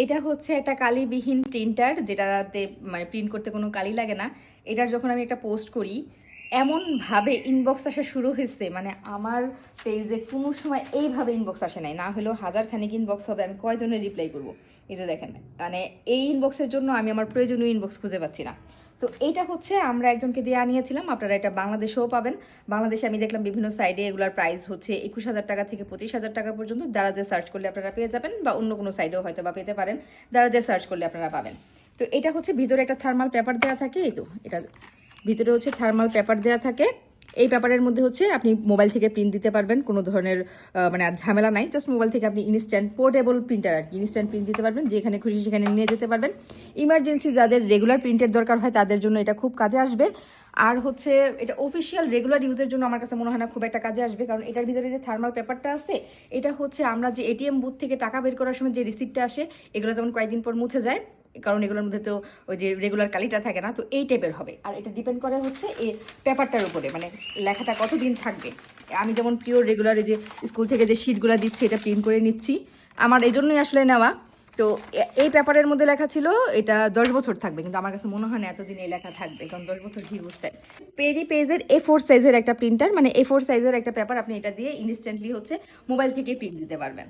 এটা হচ্ছে একটা কালিবিহীন প্রিন্টার, যেটাতে মানে প্রিন্ট করতে কোনো কালি লাগে না। এটার যখন আমি একটা পোস্ট করি, এমনভাবে ইনবক্স আসা শুরু হয়েছে, মানে আমার পেজে কোনো সময় এইভাবে ইনবক্স আসে নাই, না হলেও হাজার খানিক ইনবক্স হবে, আমি কয়জনের রিপ্লাই করব। এই যে দেখেন, মানে এই ইনবক্সের জন্য আমি আমার প্রয়োজনীয় ইনবক্স খুঁজে পাচ্ছি না। তো এটা হচ্ছে আমরা একজনকে দিয়ে আনিয়েছিলাম, আপনারা এটা বাংলাদেশেও পাবেন। বাংলাদেশে আমি দেখলাম বিভিন্ন সাইডে এগুলোর প্রাইস হচ্ছে 21,000 টাকা থেকে 25,000 টাকা পর্যন্ত। দারাজে সার্চ করলে আপনারা পেয়ে যাবেন, বা অন্য কোনো সাইডেও হয়তো বা পেতে পারেন, দারাজে সার্চ করলে আপনারা পাবেন। তো এটা হচ্ছে ভিতরে একটা থার্মাল পেপার দেওয়া থাকে, এই তো এটা ভিতরে হচ্ছে থার্মাল পেপার দেওয়া থাকে। এই পেপারের মধ্যে হচ্ছে আপনি মোবাইল থেকে প্রিন্ট দিতে পারবেন, কোনো ধরনের মানে আর ঝামেলা নাই। জাস্ট মোবাইল থেকে আপনি ইনস্ট্যান্ট পোর্টেবল প্রিন্টার আর কি, ইনস্ট্যান্ট প্রিন্ট দিতে পারবেন, যেখানে খুশি সেখানে নিয়ে যেতে পারবেন। ইমার্জেন্সি যাদের রেগুলার প্রিন্টের দরকার হয় তাদের জন্য এটা খুব কাজে আসবে। আর হচ্ছে এটা অফিসিয়াল রেগুলার ইউজের জন্য আমার কাছে মনে হয় না খুব একটা কাজে আসবে, কারণ এটার ভিতরে যে থার্মাল পেপারটা আছে, এটা হচ্ছে আমরা যে এটিএম বুথ থেকে টাকা বের করার সময় যে রিসিপ্টটা আসে, এগুলো যেমন কয়েকদিন পর মুছে যায়, কারণ এগুলোর মধ্যে তো ওই যে রেগুলার কালিটা থাকে না, তো এই টাইপের হবে। আর এটা ডিপেন্ড করে হচ্ছে এই পেপারটার উপরে, মানে লেখাটা কতদিন থাকবে। আমি যেমন পিওর রেগুলার এই যে স্কুল থেকে যে শিটগুলো দিচ্ছে, এটা প্রিন্ট করে নিচ্ছি, আমার এই জন্যই আসলে নেওয়া। তো এই পেপারের মধ্যে লেখা ছিল এটা 10 বছর থাকবে, কিন্তু আমার কাছে মনে হয় না এতদিন এই লেখা থাকবে, কারণ 10 বছর হিউজ টাইম। পেরি পেজের A4 সাইজের একটা প্রিন্টার, মানে A4 সাইজের একটা পেপার, আপনি এটা দিয়ে ইনস্ট্যান্টলি হচ্ছে মোবাইল থেকে প্রিন্ট দিতে পারবেন।